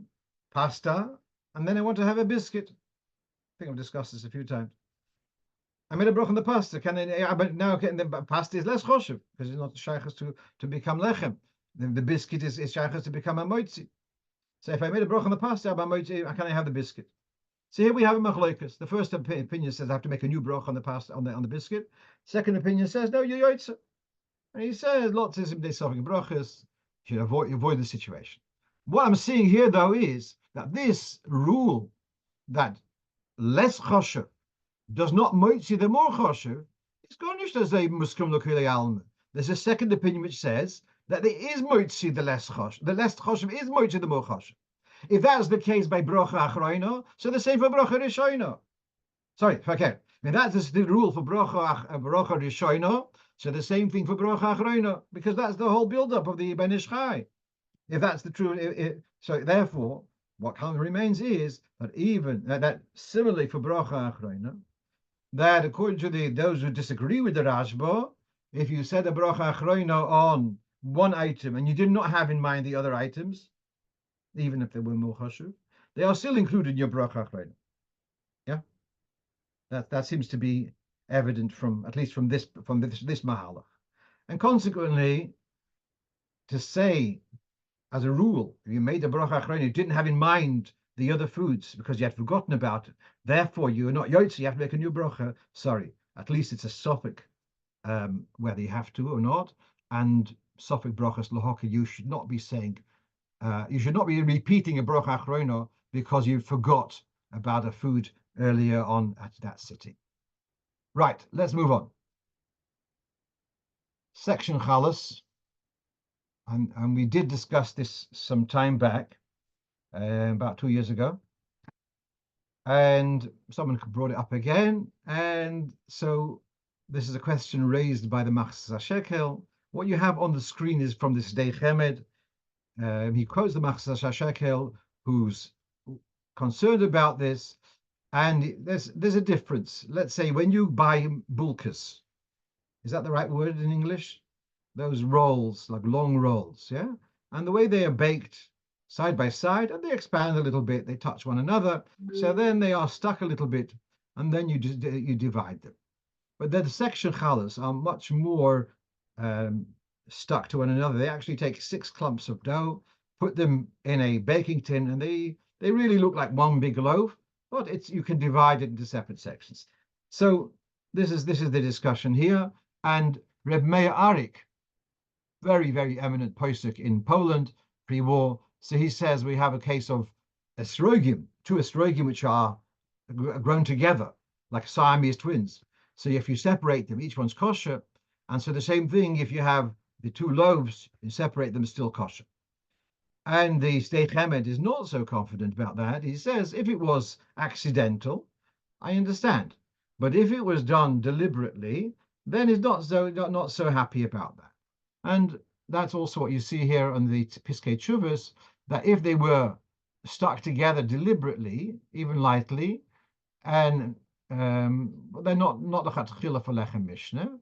pasta, and then I want to have a biscuit. I think I've discussed this a few times. I made a bracha on the pasta. But now the pasta is less choshev because it's not shaychus to become lechem. The biscuit is shaychus to become a moitzi. So if I made a bracha on the pasta, can I have the biscuit? So here we have a machlokas. The first opinion says I have to make a new broch on the pasta on the biscuit. Second opinion says no, you're yoitza. And he says lots of suffering brachas. You should avoid the situation. What I'm seeing here though is that this rule that less choshev does not moitzi the more choshev is garnished as a muskum lokule alma. There's a second opinion which says that there is moitzi the less choshev. The less choshev is moitzi the more choshev. If that's the case by brocha achroino, so the same for brocha rishoino. Sorry, okay. If that's the rule for brocha rishoino, so the same thing for brocha achroino, because that's the whole build-up of the Ben Ish Chai. If that's the true, so therefore, what remains is that even that similarly for brocha achroino, that according to those who disagree with the Rashba, if you said a brocha achroino on one item and you did not have in mind the other items, even if they were more chashuv, they are still included in your bracha achreina. Yeah, that seems to be evident from at least from this mahalach, and consequently, to say as a rule, if you made a bracha achreina, you didn't have in mind the other foods because you had forgotten about it. Therefore, you are not yotzi. You have to make a new bracha. Sorry, at least it's a suffix, whether you have to or not, and suffix brachas lahoka. You should not be saying. You should not be repeating a brocha achrono because you forgot about a food earlier on at that sitting. Right, let's move on. Section chalas, and we did discuss this some time back, about 2 years ago, and someone brought it up again, and so this is a question raised by the Machzas HaShekel. What you have on the screen is from this Day Chemed. He quotes the Machzas HaShekel, who's concerned about this, and there's a difference. Let's say when you buy bulkas, is that the right word in English? Those rolls, like long rolls, yeah? And the way they are baked side by side, and they expand a little bit, they touch one another, so then they are stuck a little bit, and then you divide them. But the section challahs are much more stuck to one another. They actually take 6 clumps of dough, put them in a baking tin, and they really look like one big loaf, but you can divide it into separate sections. So this is the discussion here. And Reb Meir Arik, very, very eminent posek in Poland, pre-war, so he says we have a case of estrogim, 2 estrogim which are grown together like Siamese twins. So if you separate them, each one's kosher. And so the same thing, if you have the 2 loaves, you separate them, still kosher. And the State Chemed is not so confident about that. He says if it was accidental, I understand. But if it was done deliberately, then he's not so happy about that. And that's also what you see here on the Piskei Teshuvos, that if they were stuck together deliberately, even lightly, and they're not the chatchila for lechem mishnah.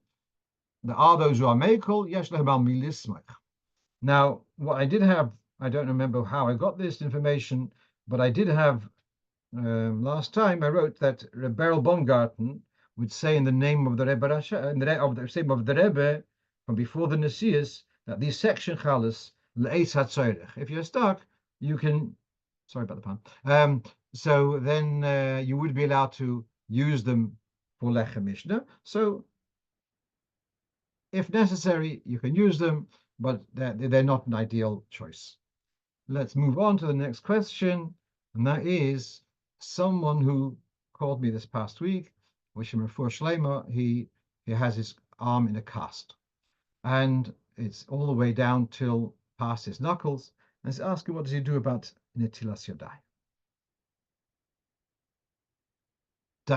There are those who are mekel, yesh lehem al milismach. Now, what I did have, I don't remember how I got this information, but I did have last time I wrote that Beryl Baumgarten would say in the name of the Rebbe Rasha, in the name of the Rebbe from before the Nesius, that these section chalas le'etz hatzorech. If you're stuck, you can. Sorry about the pun. So then you would be allowed to use them for lechem mishnah. So if necessary, you can use them, but they're not an ideal choice. Let's move on to the next question, and that is someone who called me this past week, wish him refuah shlema. He has his arm in a cast, and it's all the way down till past his knuckles, and he's asking what does he do about netilas yadayim.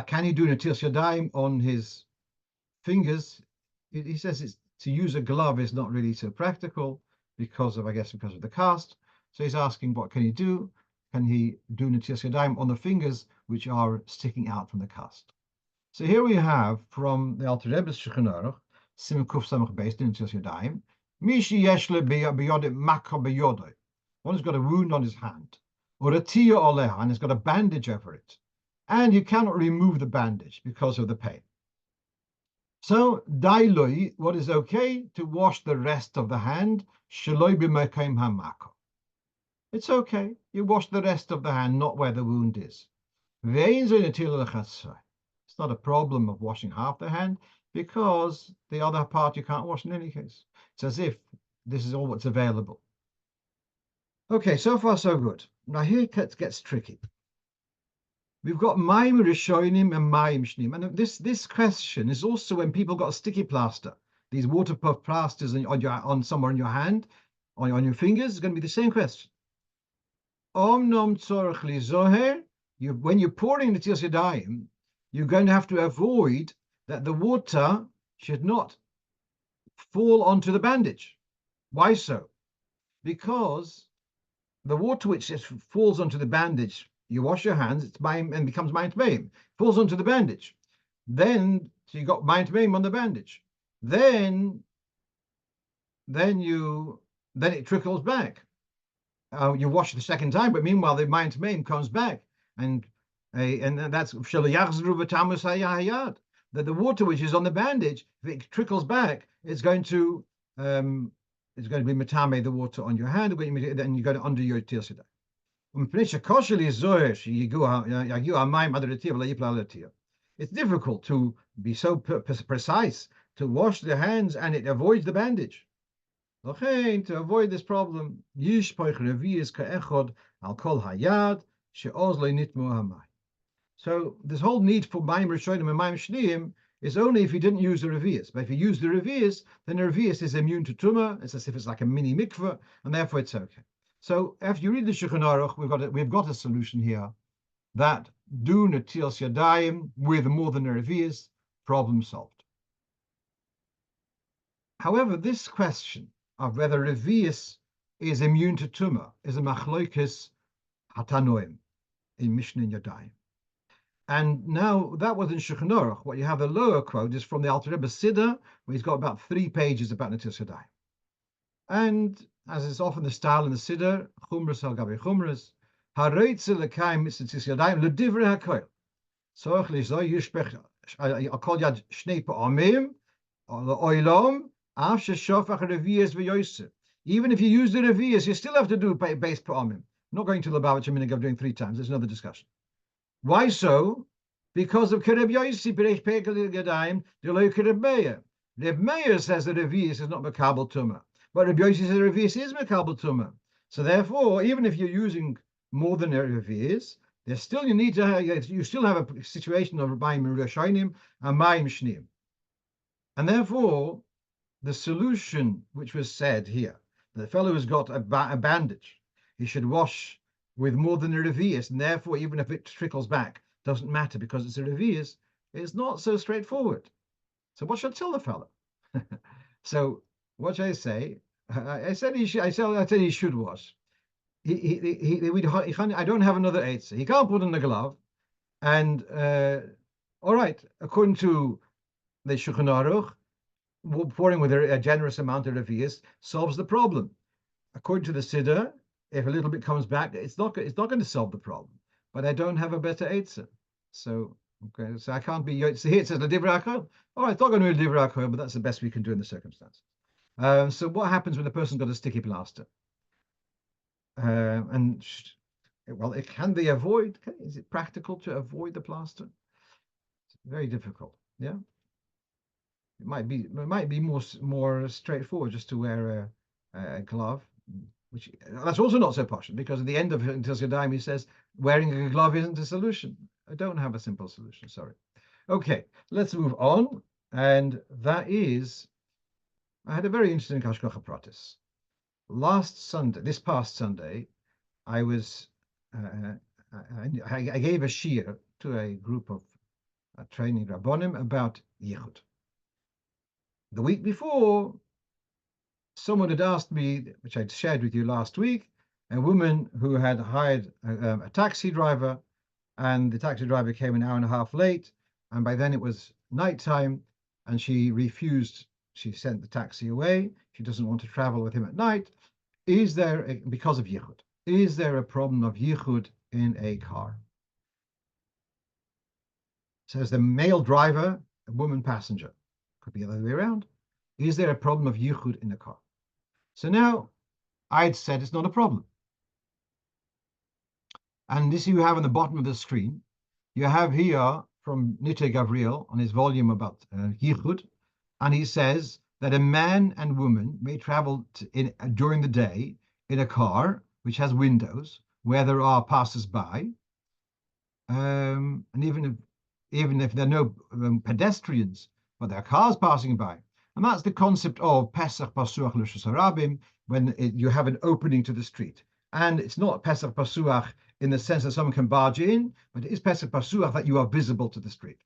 Can he do netilas yadayim on his fingers? He says to use a glove is not really so practical because of the cast. So he's asking, what can he do? Can he do netilas yadayim on the fingers which are sticking out from the cast? So here we have from the Alter Rebbe's Shulchan Aruch, Siman Kuf Samach Beis netilas yadayim, Mishi yeshle biyodeh makah biyodeh. One has got a wound on his hand, or a tia oleha, and has got a bandage over it, and you cannot remove the bandage because of the pain. So, dailoi, what is okay? To wash the rest of the hand, sheloi b'mekom hamako. It's okay. You wash the rest of the hand, not where the wound is. It's not a problem of washing half the hand because the other part you can't wash in any case. It's as if this is all what's available. Okay, so far so good. Now here it gets tricky. We've got Maim Rishonim and Maim Shnim. And this question is also when people got a sticky plaster, these waterproof plasters on somewhere on your hand, on your fingers, it's going to be the same question. Omnom tzorach lizoher, when you're pouring the Tilas Yadayim, you're going to have to avoid that the water should not fall onto the bandage. Why so? Because the water which just falls onto the bandage, you wash your hands, it's maim and becomes maim tmeim, falls onto the bandage. Then so you got maim tmeim on the bandage. Then it trickles back. You wash it the second time, but meanwhile the maim tmeim comes back, and that's that the water which is on the bandage, if it trickles back, it's going to be matame the water on your hand, and you're going to undo your Tilas Yadayim. It's difficult to be so precise to wash the hands and it avoids the bandage. To avoid this problem, so this whole need for Maim Rishonim and Maim Shneim is only if you didn't use the revius. But if you use the revius, then the revius is immune to tumah. It's as if it's like a mini mikveh, and therefore it's okay. So after you read the Shulchan Aruch, we've got a solution here that do Netilas Yadayim with more than a revius, problem solved. However, this question of whether revius is immune to tumah is a machloikis hatanoim in Mishnah Yadayim. And now that was in Shulchan Aruch. What you have, the lower quote, is from the Alter Rebbe Siddur, where he's got about 3 pages about Netilas Yadayim. And as is often the style in the Siddur, Chumras al Gabi Chumras, Hareitze lekaim Netilas Yadayim ledivrei hakoil. Soch lizoy yishpech akol yad shnei pa'amim oilom af sheshofach revius v'yosef. Even if you use the revius, you still have to do base pa'amim. I'm not going to Lubavitch a minute of doing 3 times. There's another discussion. Why so? Because of Kereb Yosi, Perech Pekel Yadayim, Deloy Kereb Meir. Reb Meir says that revius is not Makabel Tumah, but Reb Yosi says revius is Makabel Tumah. So therefore, even if you're using more than a revius, there's still you still have a situation of Maim Rishonim and Maim Shneim. And therefore, the solution which was said here, the fellow has got a bandage, he should wash with more than a revius, and therefore, even if it trickles back, doesn't matter because it's a revius, it's not so straightforward. So what should I tell the fellow? So what should I say? I said he should wash. I don't have another eitzah. He can't put on the glove, and all right, according to the Shulchan Aruch, pouring with a generous amount of revius solves the problem. According to the Siddur, if a little bit comes back, it's not going to solve the problem. But I don't have a better eitzah. So I can't be. So here it says l'divrei hakoil. All right, it's not going to be l'divrei hakoil, but that's the best we can do in the circumstances. So what happens when the person's got a sticky plaster? It can they avoid? Is it practical to avoid the plaster? It's very difficult. Yeah. It might be more straightforward just to wear a glove. Which that's also not so posh, because at the end of Netilas Yadayim he says wearing a glove isn't a solution. I don't have a simple solution, sorry. Okay, let's move on, and that is, I had a very interesting Hashgacha Pratis. This past Sunday, I gave a shiur to a group of training Rabbonim about Yichud. The week before, someone had asked me, which I'd shared with you last week, a woman who had hired a taxi driver, and the taxi driver came an hour and a half late, and by then it was nighttime, and she refused. She sent the taxi away. She doesn't want to travel with him at night. Because of Yichud, is there a problem of Yichud in a car? Says the male driver, a woman passenger. Could be the other way around. Is there a problem of Yichud in a car? So now I'd said it's not a problem. And this you have on the bottom of the screen You have here from Nite Gavriel on his volume about Yichud, and he says that a man and woman may travel during the day in a car which has windows where there are passers-by, and even if there are no pedestrians, but there are cars passing by. And that's the concept of Pesach Pasuach L'Shus Harabim, when you have an opening to the street. And it's not Pesach Pasuach in the sense that someone can barge in, but it is Pesach Pasuach that you are visible to the street.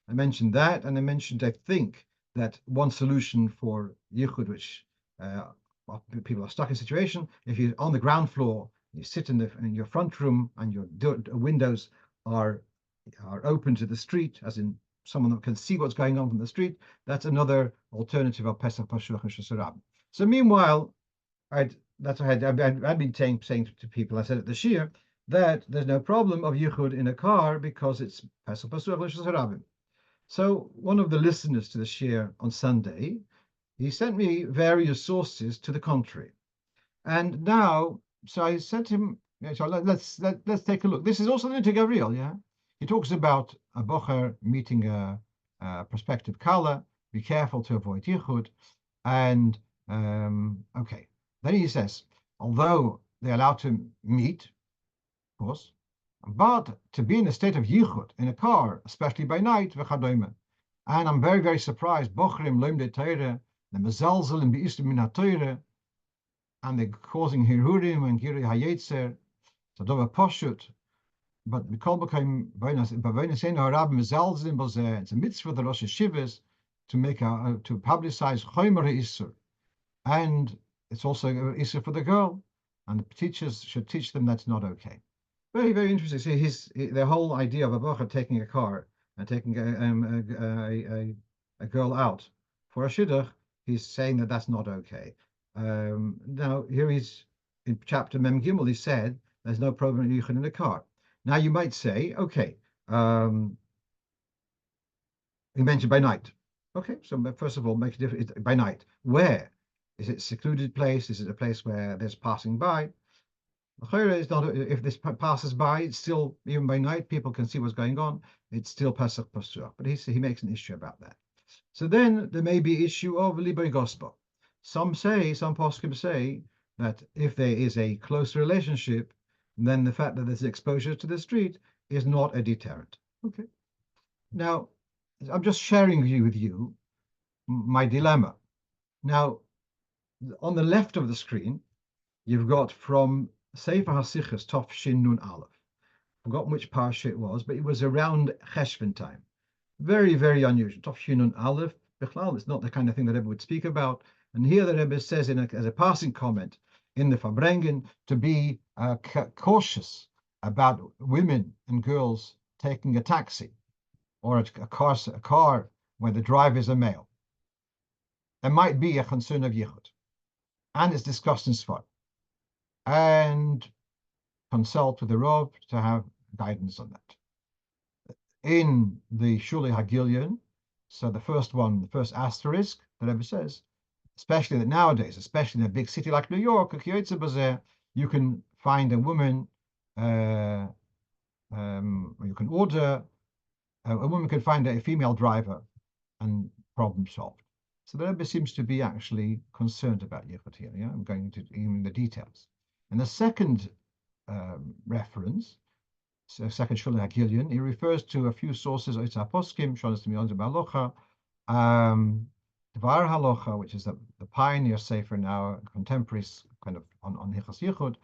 I mentioned that, and I mentioned, I think, that one solution for Yichud, which well, people are stuck in a situation, if you're on the ground floor, you sit in your front room, and your windows are open to the street, as in someone that can see what's going on from the street. That's another alternative of Pesach Pasuach and Shusarab. So meanwhile, I've been saying to people, I said at the Shir, that there's no problem of Yichud in a car because it's Pesach Pasuach and Shusarabim. So one of the listeners to the Shir on Sunday, he sent me various sources to the contrary. And now, so I sent him, so let's take a look. This is also the Nite Gavriel, yeah? He talks about a bocher meeting a prospective kala, be careful to avoid yichud, and okay. Then he says, although they're allowed to meet, of course, but to be in a state of yichud in a car, especially by night, v'chadoime. And I'm very, very surprised. Bochrim loim de teire, the mezalzelim be'istim min ha-teire, and they're causing hirurim and giri hayetzer. So dova poshut. But Mikol became it's a mitzvah the Rosh Hashivas to make to publicize Chomer Isur, and it's also Isur for the girl, and the teachers should teach them that's not okay. Very, very interesting. See, the whole idea of a bocher taking a car and taking a girl out for a shidduch, he's saying that that's not okay. Now here he's in chapter Mem Gimel. He said there's no problem in yichud in a car. Now you might say, okay, you mentioned by night. Okay, so first of all, make a difference by night. Where? Is it a secluded place? Is it a place where there's passing by? Is not, if this passes by, it's still, even by night, people can see what's going on. It's still Pesach Pasuach. But he makes an issue about that. So then there may be issue of Liboy Gospel. Some poskim say that if there is a close relationship, then the fact that there's exposure to the street is not a deterrent. Okay. Now, I'm just sharing with you my dilemma. Now, on the left of the screen, you've got from Sefer HaSichos Tov Shin Nun Aleph. Forgotten which parsha it was, but it was around Cheshvan time. Very, very unusual. Tov Shin Nun Aleph. Bichlal, it's not the kind of thing that Rebbe would speak about. And here the Rebbe says as a passing comment in the Farbrengen to be cautious about women and girls taking a taxi or a car where the driver is a male. There might be a concern of yichud, and it's discussed in Sfar. And consult with the Rav to have guidance on that. In the Shulei Hagilion, so the first asterisk, the Rebbe says, especially that nowadays, especially in a big city like New York, you can find a woman, you can order, a woman can find a female driver and problem solved. So the Rebbe seems to be actually concerned about Yichud here. Yeah? I'm going into even the details. And the second reference, so second Shulei Hagilion, he refers to a few sources, Oitza Poskim, Shonas Timion Halacha, Dvar Halacha, which is the pioneer sefer now, contemporary kind of on Hilchos Yichud,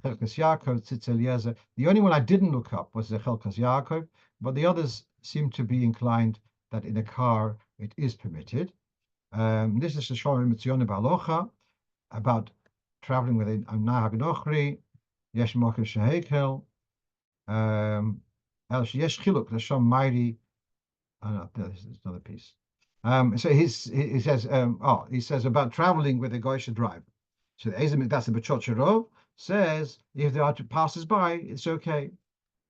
Chelkas Yaakov, Tzitz Eliezer. The only one I didn't look up was the Chelkas Yaakov, but the others seem to be inclined that in a car it is permitted. This is the Shomrim Mitzion Halacha about traveling with a Nahag Nochri, Yesh Mokim Shehekel, Yesh Chiluk, the Shom Mairi. No, this is another piece. So he says, he says about traveling with a Goysha driver. So the Ezim, that's the Bechotcherov, says if there are passers by, it's okay.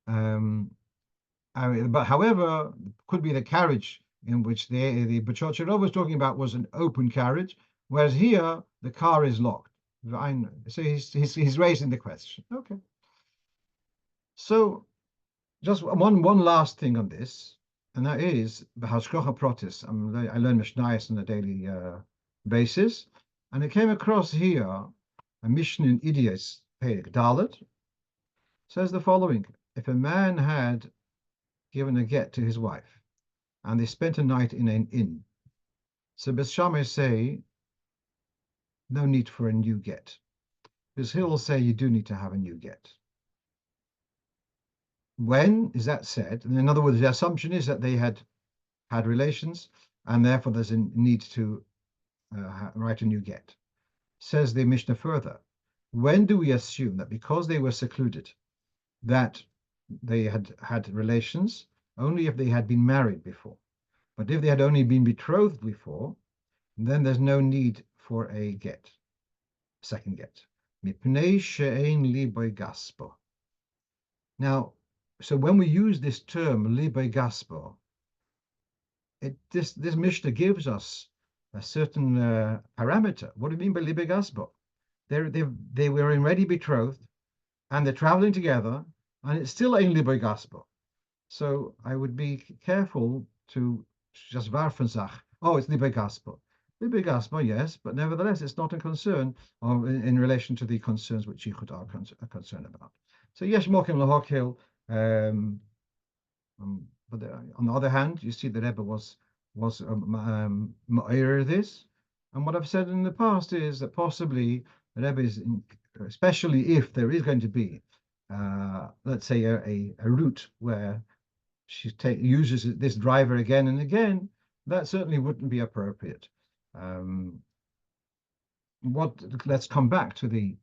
But however, could be the carriage in which the Bechotcherov was talking about was an open carriage, whereas here the car is locked. So he's raising the question. Okay. So Just one last thing on this, and that is the Hashgacha Pratis. I learn Mishnayos on a daily basis, and it came across here a Mishnah in Idias, Perek Dalet, says the following: if a man had given a get to his wife, and they spent a night in an inn, so Beth Shammai say no need for a new get, because he'll say you do need to have a new get. When is that said? In other words, the assumption is that they had relations, and therefore there's a need to write a new get. Says the Mishnah further, when do we assume that because they were secluded, that they had relations only if they had been married before? But if they had only been betrothed before, then there's no need for a get, second get. Now, so when we use this term libe gaspo, this Mishnah gives us a certain parameter. What do you mean by libe gaspo? They were already betrothed, and they're traveling together, and it's still ein libe gaspo. So I would be careful to just varfensach. Oh, it's libe gaspo. Libe gaspo, yes, but nevertheless, it's not a concern in relation to the concerns which Yichud are concerned about. So yes, mokim lahokil. But on the other hand, you see the Rebbe was ma'ir this, and what I've said in the past is that possibly the Rebbe is, especially if there is going to be, let's say, a route where she uses this driver again and again, that certainly wouldn't be appropriate. Let's come back to the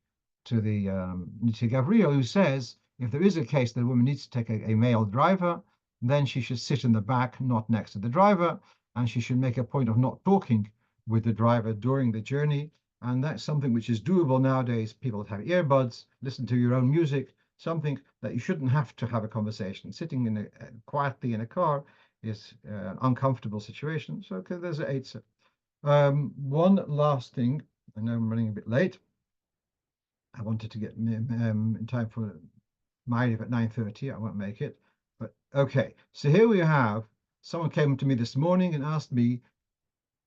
Nitya Gavriel, who says if there is a case that a woman needs to take a male driver, then she should sit in the back, not next to the driver, and she should make a point of not talking with the driver during the journey. And that's something which is doable nowadays. People have earbuds, listen to your own music, something that you shouldn't have to have a conversation. Sitting quietly in a car is an uncomfortable situation. So okay, there's an eitzah. One last thing, I know I'm running a bit late. I wanted to get in time for Ma'ariv at 9:30. I won't make it. But okay, so here we have, someone came to me this morning and asked me,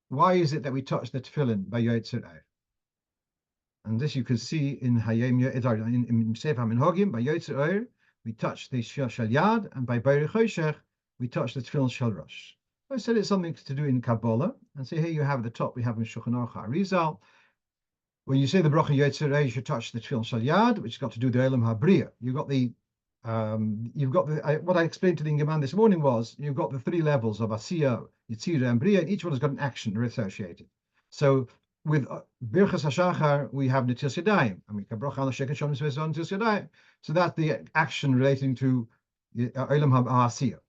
why is it that we touch the tefillin by Yotzer Or? And this you can see in Sefer HaMinhagim, by Yotzer Or, we touch the Shal Yad, and by Beirei Choshech, we touch the tefillin Shal Rosh. I said it's something to do in Kabbalah, and so here you have at the top, we have in Shulchan Aruch Arizal. When you say the bracha Yotzer Or, you should touch the tefillin Shal Yad, which has got to do with the Olam HaBriya. You've got the what I explained to the Ingeman this morning was you've got the three levels of Asiya, Yitzira, and Bria, and each one has got an action associated. So with Birchas HaShachar, we have Netilas Yadayim. I mean, Kabrocha al Sheket Shom Netilas Yadayim. So that's the action relating to Olam HaAsiya.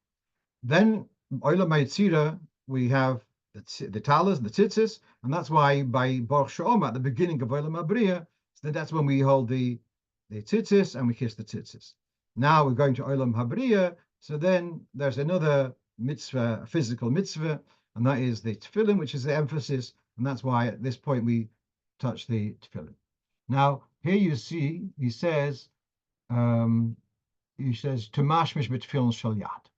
Then Olam HaYitzira, we have the talis, the tzitzis, and that's why by Baruch She'oma at the beginning of Olam HaBriya, so that's when we hold the tzitzis and we kiss the tzitzis. Now we're going to Olam HaBriya, so then there's another mitzvah, a physical mitzvah, and that is the tefillin, which is the emphasis, and that's why at this point we touch the tefillin. Now here you see he says to mashmish b'tefillin shel yad,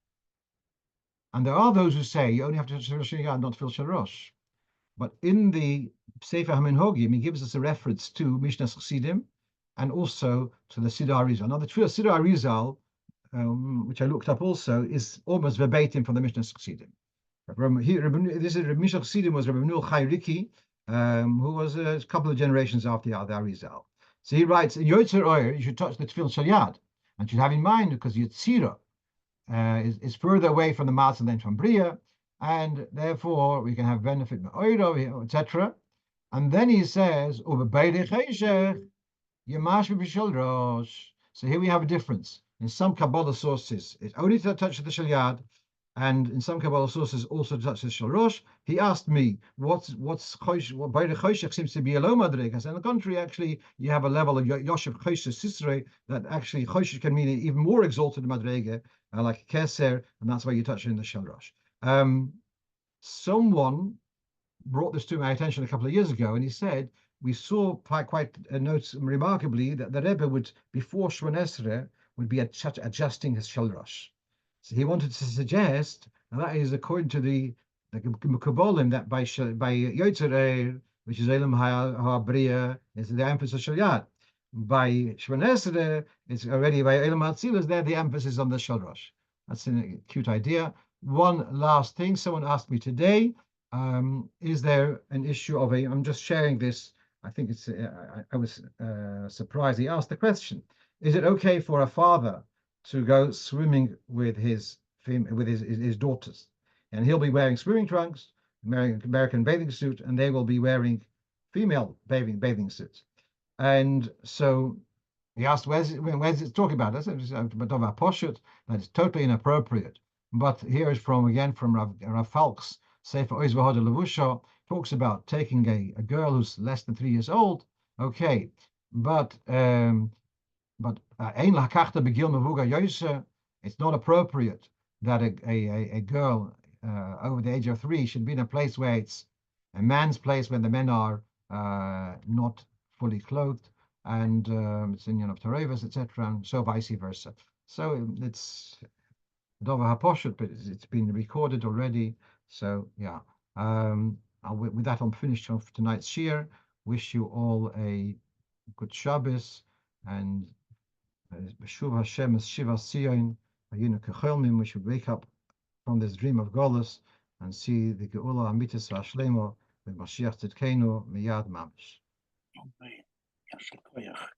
and there are those who say you only have to touch tefillin shel yad, not tefillin shel rosh. But in the Sefer HaMinhagim, he gives us a reference to Mishnas Chassidim, and also to the Siddur Arizal. Now, the Siddur Arizal, which I looked up also, is almost verbatim from the Mishnah Chassidim. This is Mishnah Chassidim was Rabbi Nuel Chai Riki, who was a couple of generations after the Arizal. So he writes, in Yotzer Or, you should touch the Tefillin Shel Yad, and should have in mind because Yitzira is further away from the Matzah than from Bria, and therefore we can have benefit from Oiro, etc. And then he says, so here we have a difference. In some Kabbalah sources, it's only to touch the Shel Yad, and in some Kabbalah sources also to touch the Shel Rosh. He asked me, what Beirei Choshech seems to be a low madregas. On the contrary, actually, you have a level of Yoshev Choshech Sisrei that actually Choshech can mean an even more exalted madrega, like Keser, and that's why you touch it in the Shel Rosh. Someone brought this to my attention a couple of years ago, and he said, we saw quite notes remarkably that the Rebbe would, before Shemon Esrei, would be adjusting his Shel Rosh. So he wanted to suggest, and that is according to the Kabbalim, that by Yotzerei, which is Elam HaBriya, is the emphasis Shel Yad. By Shemon Esrei, it's already by Elam HaTzilas, there the emphasis on the Shalosh. That's a cute idea. One last thing, someone asked me today, is there an issue of I'm just sharing this. I think it's, I was surprised he asked the question. Is it okay for a father to go swimming with his daughters, and he'll be wearing swimming trunks, American bathing suit, and they will be wearing female bathing suits. And so he asked, where's it talking about? That's poshut, that is totally inappropriate. But here is from Rav Falk's Sefer Ois V'Hoda Levusha, talks about taking a girl who's less than 3 years old. Okay, but it's not appropriate that a girl over the age of 3 should be in a place where it's a man's place, when the men are not fully clothed, and it's in of Tarevas, etc., and so vice versa. So it's Dova Haposhut, but it's been recorded already. So yeah, with that, I'm finished off tonight's shir. Wish you all a good Shabbos, and Beshuv Hashem is Shiva Sion, we should wake up from this dream of Golus and see the Geula Amitis Vashlemo with Mashiach Tzidkenu Miyad Mamish.
Amen. Yasher koyach.